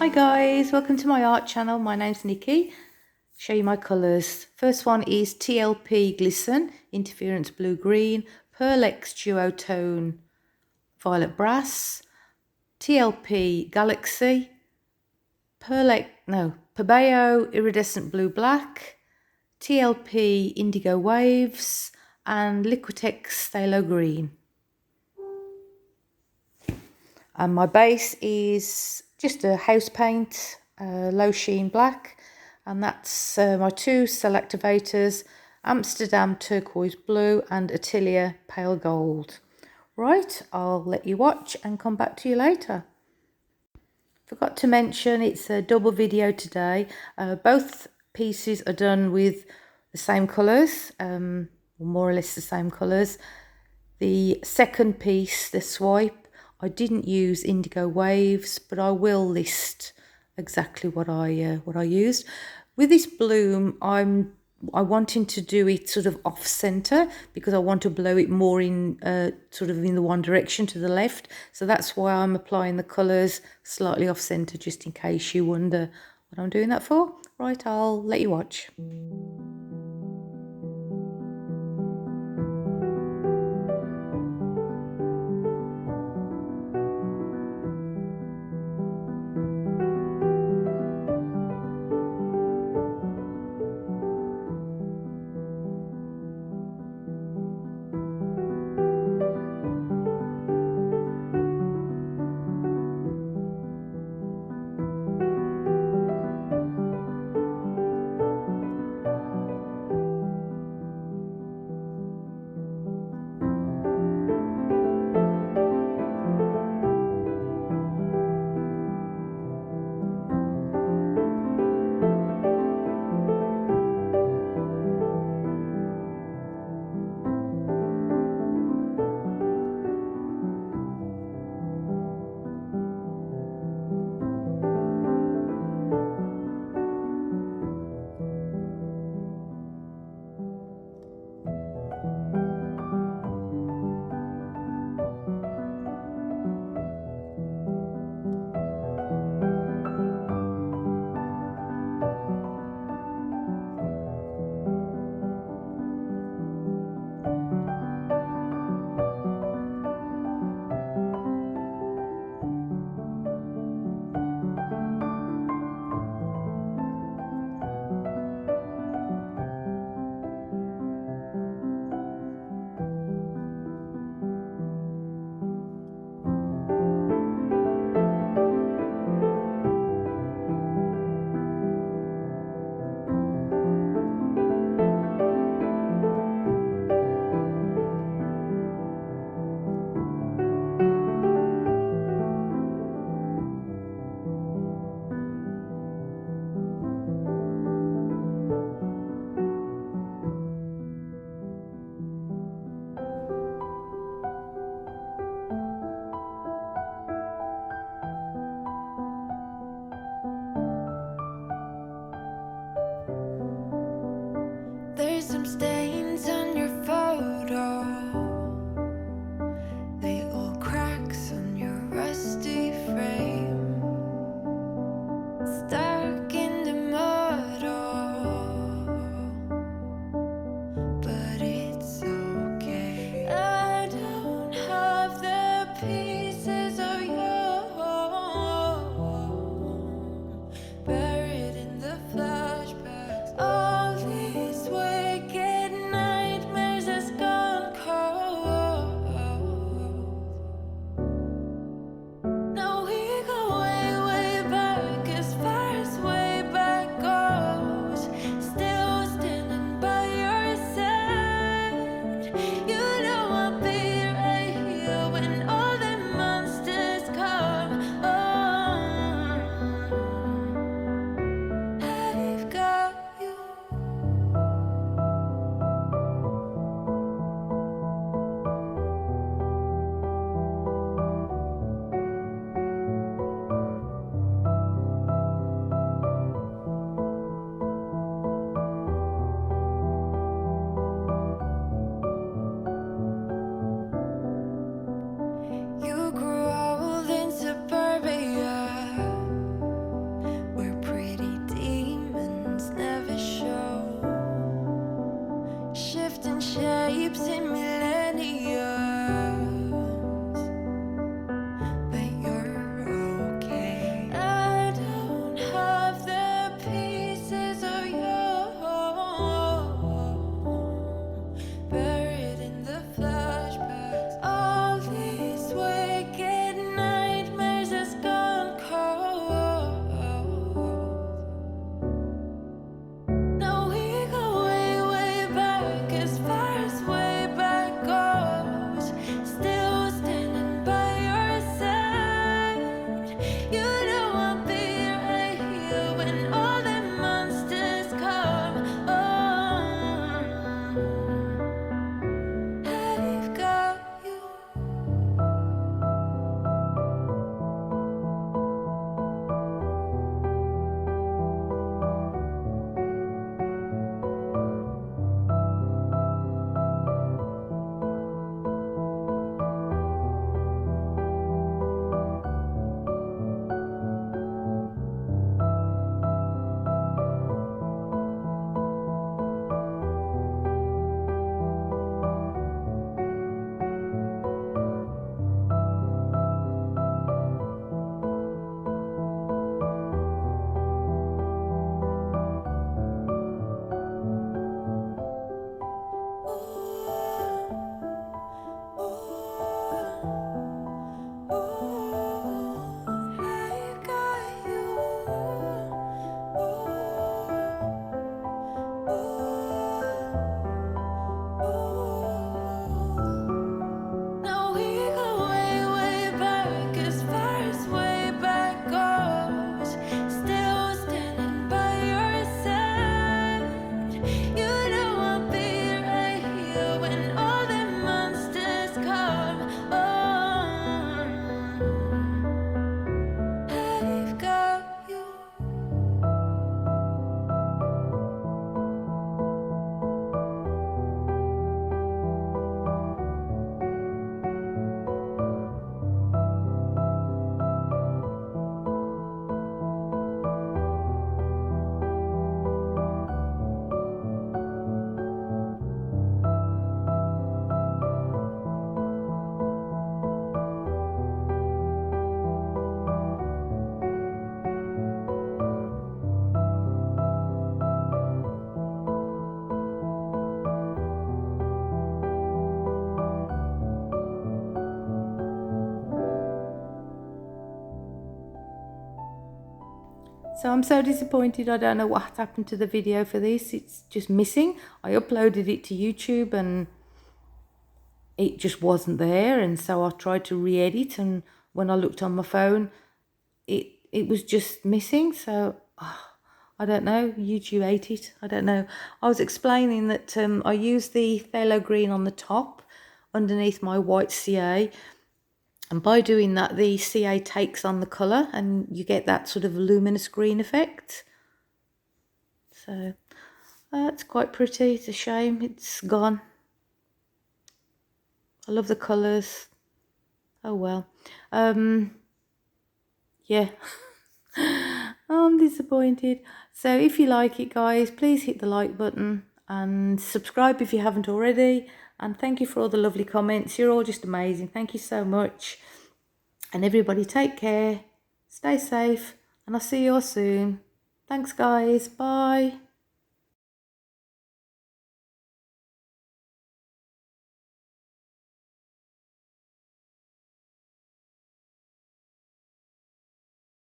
Hi guys, welcome to my art channel. My name's Nikki. Show you my colours. First one is TLP Glisten, Interference Blue Green, Pearlex Duotone Violet Brass, TLP Galaxy, Pebeo Iridescent Blue Black, TLP Indigo Waves, and Liquitex Pthalo Green. And my base is just a house paint, low sheen black, and that's my two cell activators, Amsterdam Turquoise Blue and Atelier Pale Gold. Right, I'll let you watch and come back to you later. Forgot to mention it's a double video today. Both pieces are done with the same colours, more or less the same colours. The second piece, the swipe, I didn't use Indigo Waves, but I will list exactly what I used. With this bloom, I wanting to do it sort of off center because I want to blow it more in sort of in the one direction to the left. So that's why I'm applying the colours slightly off center, just in case you wonder what I'm doing that for. Right, I'll let you watch. So I'm so disappointed. I don't know what happened to the video for this. It's just missing. I uploaded it to YouTube and it just wasn't there, and so I tried to re-edit, and when I looked on my phone it was just missing. So I don't know, YouTube ate it, I don't know. I was explaining that I used the phthalo green on the top underneath my white CA, and by doing that the CA takes on the colour and you get that sort of luminous green effect. So it's quite pretty. It's a shame it's gone. I love the colours. Oh well. Yeah. I'm disappointed. So if you like it, guys, please hit the like button and subscribe if you haven't already. And thank you for all the lovely comments. You're all just amazing. Thank you so much. And everybody take care, stay safe, and I'll see you all soon. Thanks, guys. Bye.